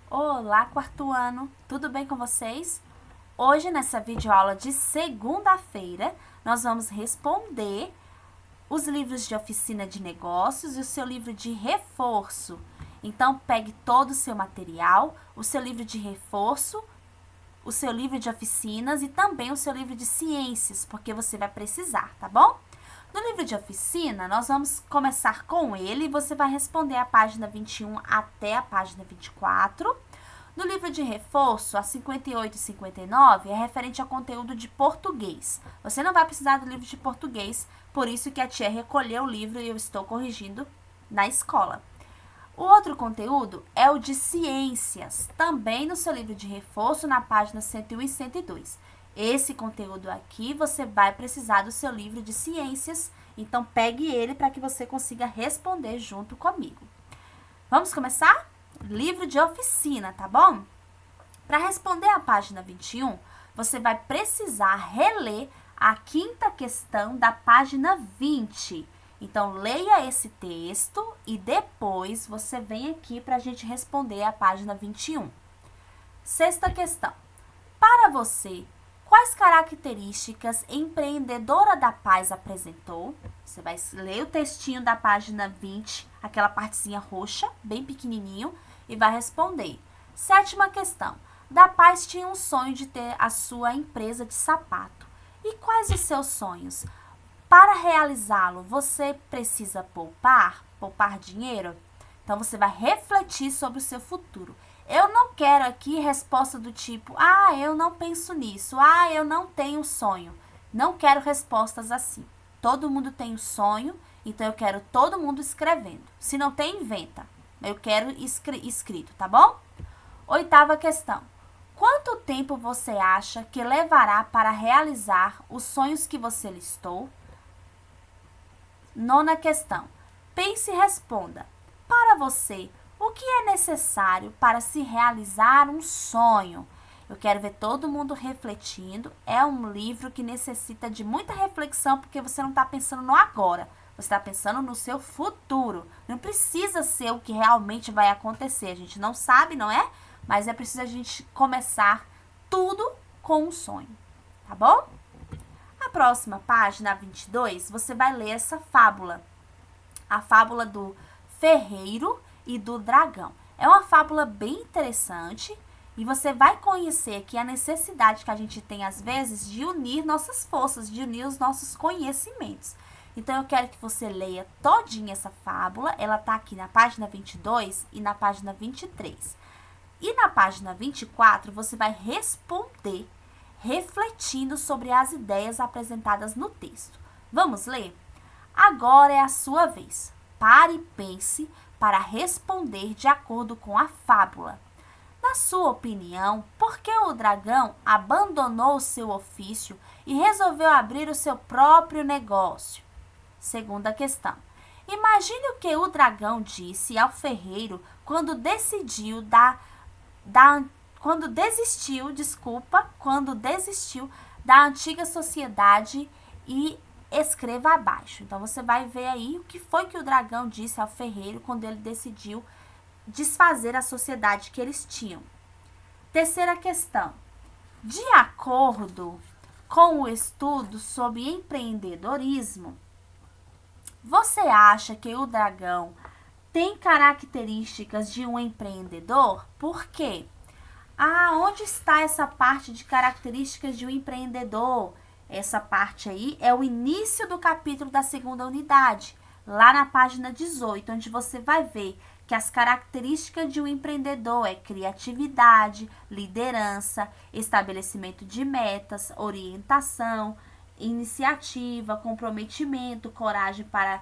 Olá, quarto ano, tudo bem com vocês? Hoje, nessa videoaula de segunda-feira, nós vamos responder os livros de oficina de negócios e o seu livro de reforço. Então, pegue todo o seu material, o seu livro de reforço, o seu livro de oficinas e também o seu livro de ciências, porque você vai precisar, tá bom? No livro de oficina, nós vamos começar com ele e você vai responder a página 21 até a página 24. No livro de reforço, a 58 e 59 é referente ao conteúdo de português. Você não vai precisar do livro de português, por isso que a tia recolheu o livro e eu estou corrigindo na escola. O outro conteúdo é o de ciências, também no seu livro de reforço, na página 101 e 102. Esse conteúdo aqui você vai precisar do seu livro de ciências, então pegue ele para que você consiga responder junto comigo. Vamos começar? Livro de oficina, tá bom? Para responder a página 21, você vai precisar reler a quinta questão da página 20. Então, leia esse texto e depois você vem aqui para a gente responder a página 21. Sexta questão. Para você, quais características Empreendedora da Paz apresentou? Você vai ler o textinho da página 20, aquela partezinha roxa, bem pequenininho, e vai responder. Sétima questão. Da Paz tinha um sonho de ter a sua empresa de sapato. E quais os seus sonhos? Para realizá-lo, você precisa poupar dinheiro? Então, você vai refletir sobre o seu futuro. Eu não quero aqui resposta do tipo, eu não penso nisso, eu não tenho sonho. Não quero respostas assim. Todo mundo tem um sonho, então eu quero todo mundo escrevendo. Se não tem, inventa. Eu quero escrito, tá bom? Oitava questão. Quanto tempo você acha que levará para realizar os sonhos que você listou? Nona questão. Pense e responda. Para você, o que é necessário para se realizar um sonho? Eu quero ver todo mundo refletindo. É um livro que necessita de muita reflexão, porque você não está pensando no agora. Você está pensando no seu futuro. Não precisa ser o que realmente vai acontecer. A gente não sabe, não é? Mas é preciso a gente começar tudo com um sonho. Tá bom? Na próxima página, 22, você vai ler essa fábula. A fábula do ferreiro e do dragão. É uma fábula bem interessante e você vai conhecer aqui a necessidade que a gente tem, às vezes, de unir nossas forças, de unir os nossos conhecimentos. Então, eu quero que você leia todinha essa fábula. Ela está aqui na página 22 e na página 23. E na página 24, você vai responder refletindo sobre as ideias apresentadas no texto. Vamos ler? Agora é a sua vez. Pare e pense para responder de acordo com a fábula. Na sua opinião, por que o dragão abandonou seu ofício e resolveu abrir o seu próprio negócio? Segunda questão. Imagine o que o dragão disse ao ferreiro quando desistiu da antiga sociedade e escreva abaixo. Então, você vai ver aí o que foi que o dragão disse ao ferreiro quando ele decidiu desfazer a sociedade que eles tinham. Terceira questão. De acordo com o estudo sobre empreendedorismo, você acha que o dragão tem características de um empreendedor? Por quê? Onde está essa parte de características de um empreendedor? Essa parte aí é o início do capítulo da segunda unidade, lá na página 18, onde você vai ver que as características de um empreendedor é criatividade, liderança, estabelecimento de metas, orientação, iniciativa, comprometimento, coragem para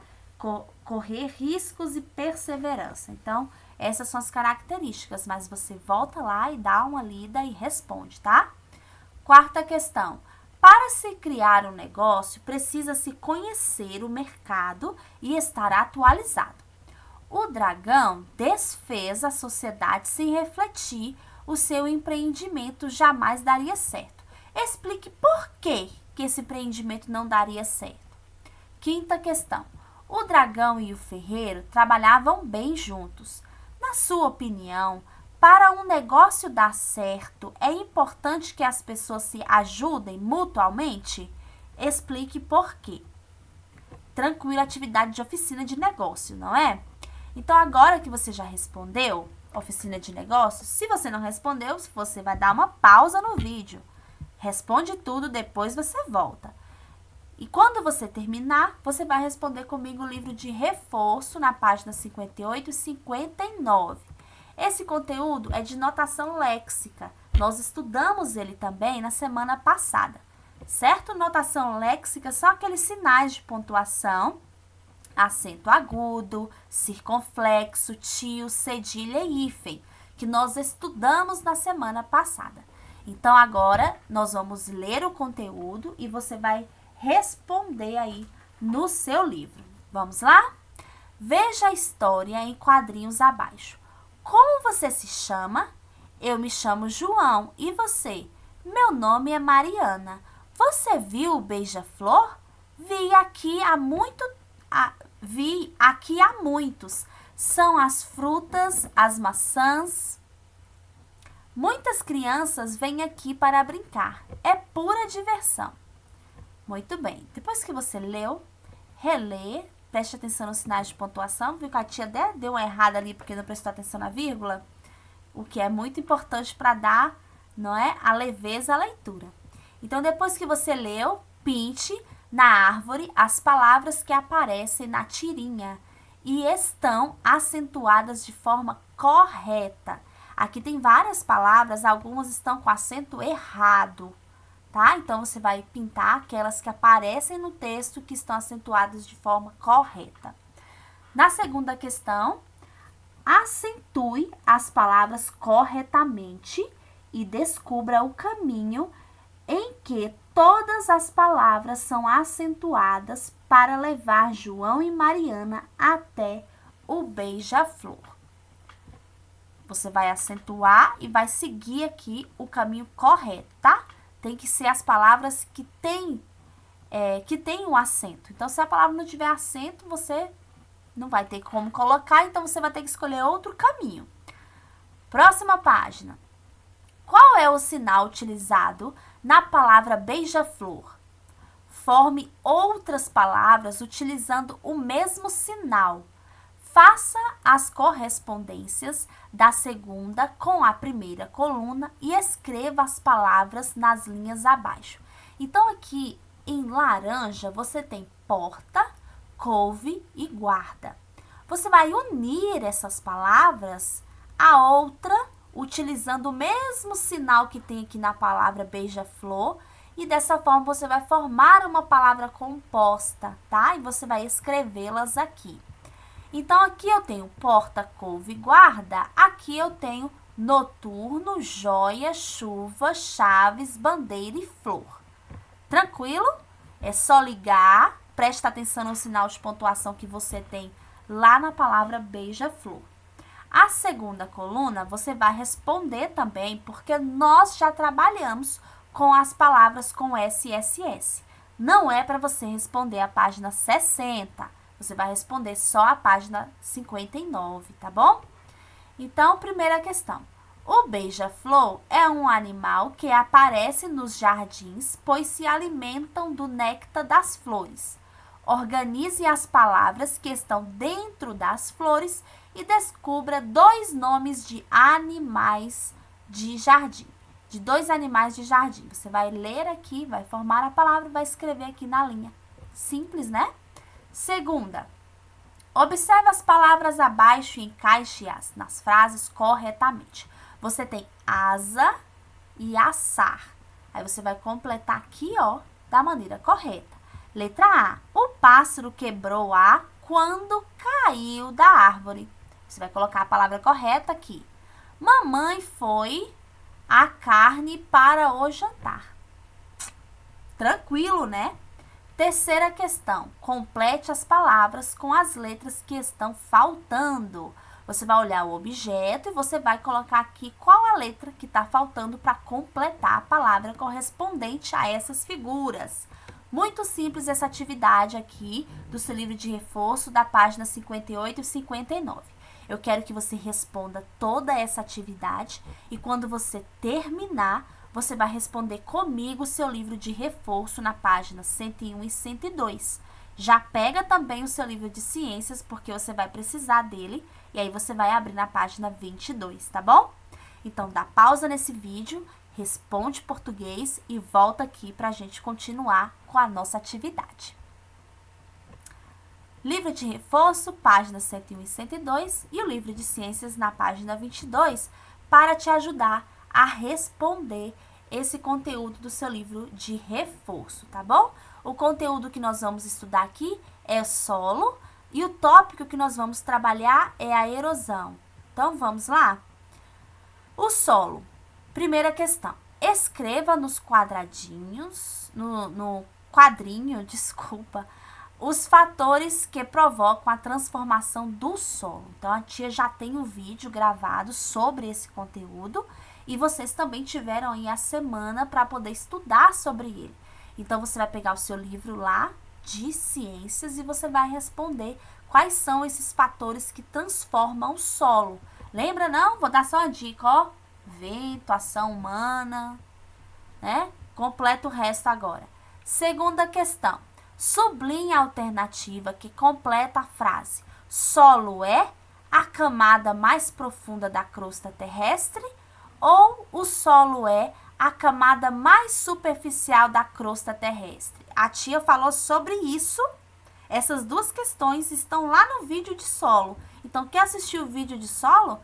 correr riscos e perseverança. Então, essas são as características, mas você volta lá e dá uma lida e responde, tá? Quarta questão. Para se criar um negócio, precisa-se conhecer o mercado e estar atualizado. O dragão desfez a sociedade sem refletir, o seu empreendimento jamais daria certo. Explique por que esse empreendimento não daria certo. Quinta questão. O dragão e o ferreiro trabalhavam bem juntos. Na sua opinião, Para um negócio dar certo, é importante que as pessoas se ajudem mutuamente? Explique por quê. Tranquila, atividade de oficina de negócio, não é? Então, agora que você já respondeu, oficina de negócios, se você não respondeu, você vai dar uma pausa no vídeo. Responde tudo, depois você volta. E quando você terminar, você vai responder comigo o livro de reforço na página 58 e 59. Esse conteúdo é de notação léxica. Nós estudamos ele também na semana passada, certo? Notação léxica são aqueles sinais de pontuação, acento agudo, circunflexo, tio, cedilha e hífen, que nós estudamos na semana passada. Então, agora, nós vamos ler o conteúdo e você vai responder aí no seu livro. Vamos lá? Veja a história em quadrinhos abaixo. Como você se chama? Eu me chamo João. E você? Meu nome é Mariana. Você viu o beija-flor? Vi aqui há muitos. São as frutas, as maçãs. Muitas crianças vêm aqui para brincar. É pura diversão. Muito bem. Depois que você leu, relê. Preste atenção nos sinais de pontuação. Viu que a tia deu uma errada ali porque não prestou atenção na vírgula? O que é muito importante para dar, não é? A leveza à leitura. Então, depois que você leu, pinte na árvore as palavras que aparecem na tirinha e estão acentuadas de forma correta. Aqui tem várias palavras, algumas estão com acento errado, tá? Então, você vai pintar aquelas que aparecem no texto que estão acentuadas de forma correta. Na segunda questão, acentue as palavras corretamente e descubra o caminho em que todas as palavras são acentuadas para levar João e Mariana até o beija-flor. Você vai acentuar e vai seguir aqui o caminho correto, tá? Tem que ser as palavras que tem um acento. Então, se a palavra não tiver acento, você não vai ter como colocar, então você vai ter que escolher outro caminho. Próxima página. Qual é o sinal utilizado na palavra beija-flor? Forme outras palavras utilizando o mesmo sinal. Faça as correspondências da segunda com a primeira coluna e escreva as palavras nas linhas abaixo. Então, aqui em laranja, você tem porta, couve e guarda. Você vai unir essas palavras a outra, utilizando o mesmo sinal que tem aqui na palavra beija-flor, e dessa forma você vai formar uma palavra composta, tá? E você vai escrevê-las aqui. Então, aqui eu tenho porta, couve, guarda. Aqui eu tenho noturno, joia, chuva, chaves, bandeira e flor. Tranquilo? É só ligar. Presta atenção no sinal de pontuação que você tem lá na palavra beija-flor. A segunda coluna você vai responder também, porque nós já trabalhamos com as palavras com SSS. Não é para você responder a página 60. Você vai responder só a página 59, tá bom? Então, primeira questão. O beija-flor é um animal que aparece nos jardins, pois se alimentam do néctar das flores. Organize as palavras que estão dentro das flores e descubra dois nomes de animais de jardim. De dois animais de jardim. Você vai ler aqui, vai formar a palavra e vai escrever aqui na linha. Simples, né? Segunda, observe as palavras abaixo e encaixe-as nas frases corretamente. Você tem asa e assar. Aí você vai completar aqui, ó, da maneira correta. Letra A, o pássaro quebrou a quando caiu da árvore. Você vai colocar a palavra correta aqui. Mamãe foi a carne para o jantar. Tranquilo, né? Terceira questão, complete as palavras com as letras que estão faltando. Você vai olhar o objeto e você vai colocar aqui qual a letra que está faltando para completar a palavra correspondente a essas figuras. Muito simples essa atividade aqui do seu livro de reforço da página 58 e 59. Eu quero que você responda toda essa atividade e quando você terminar, você vai responder comigo o seu livro de reforço na página 101 e 102. Já pega também o seu livro de ciências, porque você vai precisar dele, e aí você vai abrir na página 22, tá bom? Então, dá pausa nesse vídeo, responde português e volta aqui para a gente continuar com a nossa atividade. Livro de reforço, página 101 e 102, e o livro de ciências na página 22, para te ajudar a responder esse conteúdo do seu livro de reforço, tá bom? O conteúdo que nós vamos estudar aqui é solo e o tópico que nós vamos trabalhar é a erosão. Então, vamos lá? O solo. Primeira questão. Escreva nos quadradinhos, no quadrinho, desculpa, os fatores que provocam a transformação do solo. Então, a tia já tem um vídeo gravado sobre esse conteúdo e vocês também tiveram aí a semana para poder estudar sobre ele. Então, você vai pegar o seu livro lá de ciências e você vai responder quais são esses fatores que transformam o solo. Lembra, não? Vou dar só uma dica, ó. Vento, ação humana, né? Completa o resto agora. Segunda questão. Sublinhe a alternativa que completa a frase. Solo é a camada mais profunda da crosta terrestre ou o solo é a camada mais superficial da crosta terrestre? A tia falou sobre isso. Essas duas questões estão lá no vídeo de solo. Então, quem assistiu o vídeo de solo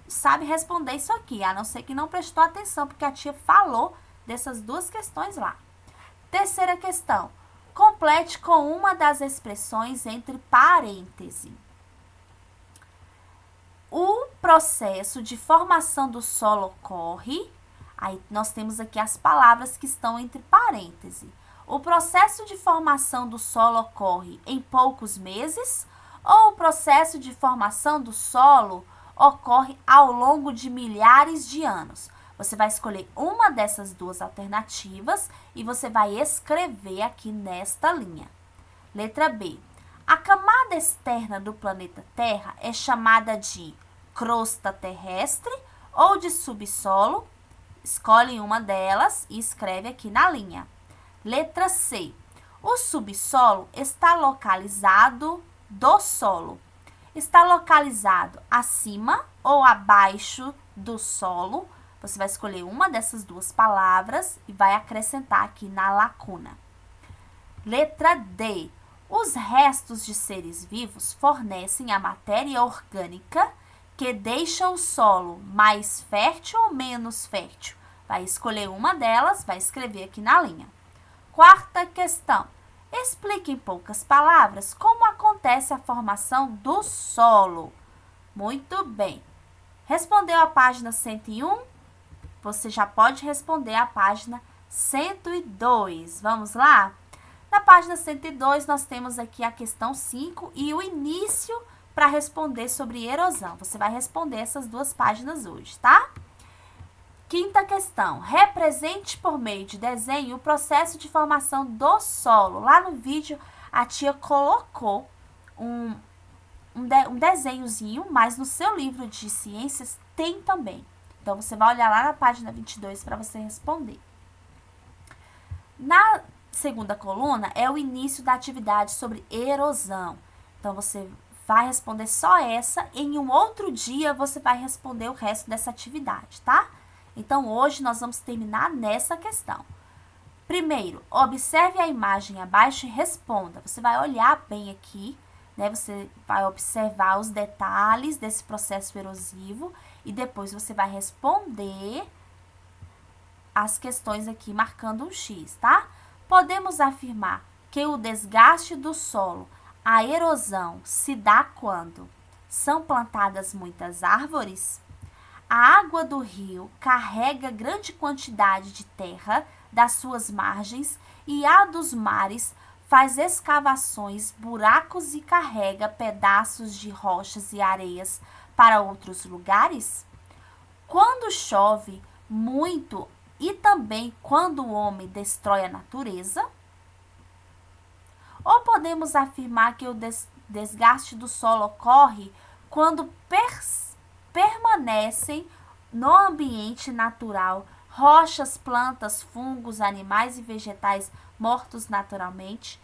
sabe responder isso aqui, a não ser que não prestou atenção, porque a tia falou dessas duas questões lá. Terceira questão. Complete com uma das expressões entre parênteses. O processo de formação do solo ocorre. Aí nós temos aqui as palavras que estão entre parênteses. O processo de formação do solo ocorre em poucos meses ou o processo de formação do solo ocorre ao longo de milhares de anos? Você vai escolher uma dessas duas alternativas e você vai escrever aqui nesta linha. Letra B. A camada externa do planeta Terra é chamada de crosta terrestre ou de subsolo? Escolhe uma delas e escreve aqui na linha. Letra C. O subsolo está localizado do solo. Está localizado acima ou abaixo do solo? Você vai escolher uma dessas duas palavras e vai acrescentar aqui na lacuna. Letra D. Os restos de seres vivos fornecem a matéria orgânica que deixa o solo mais fértil ou menos fértil? Vai escolher uma delas, vai escrever aqui na linha. Quarta questão. Explique em poucas palavras como acontece a formação do solo. Muito bem. Respondeu a página 101? Você já pode responder a página 102. Vamos lá? Na página 102, nós temos aqui a questão 5 e o início para responder sobre erosão. Você vai responder essas duas páginas hoje, tá? Quinta questão. Represente por meio de desenho o processo de formação do solo. Lá no vídeo, a tia colocou um desenhozinho, mas no seu livro de ciências tem também. Então, você vai olhar lá na página 22 para você responder. Na segunda coluna é o início da atividade sobre erosão. Então, você vai responder só essa. Em um outro dia, você vai responder o resto dessa atividade, tá? Então, hoje nós vamos terminar nessa questão. Primeiro, observe a imagem abaixo e responda. Você vai olhar bem aqui, né? Você vai observar os detalhes desse processo erosivo e depois você vai responder as questões aqui marcando um X, tá? Podemos afirmar que o desgaste do solo, a erosão, se dá quando são plantadas muitas árvores? A água do rio carrega grande quantidade de terra das suas margens e a dos mares faz escavações, buracos e carrega pedaços de rochas e areias para outros lugares? Quando chove muito e também quando o homem destrói a natureza? Ou podemos afirmar que o desgaste do solo ocorre quando permanecem no ambiente natural, rochas, plantas, fungos, animais e vegetais mortos naturalmente.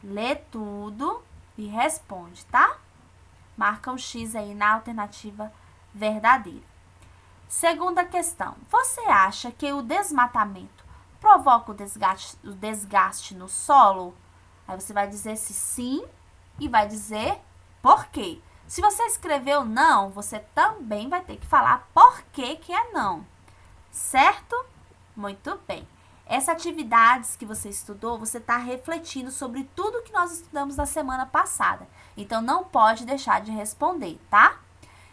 Lê tudo e responde, tá? Marca um X aí na alternativa verdadeira. Segunda questão. Você acha que o desmatamento provoca o desgaste no solo? Aí você vai dizer se sim e vai dizer por quê. Se você escreveu não, você também vai ter que falar por que é não. Certo? Muito bem. Essas atividades que você estudou, você está refletindo sobre tudo que nós estudamos na semana passada. Então, não pode deixar de responder, tá?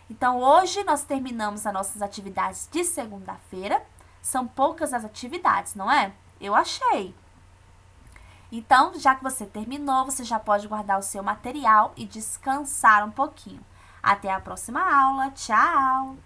Então, hoje nós terminamos as nossas atividades de segunda-feira. São poucas as atividades, não é? Eu achei. Então, já que você terminou, você já pode guardar o seu material e descansar um pouquinho. Até a próxima aula. Tchau!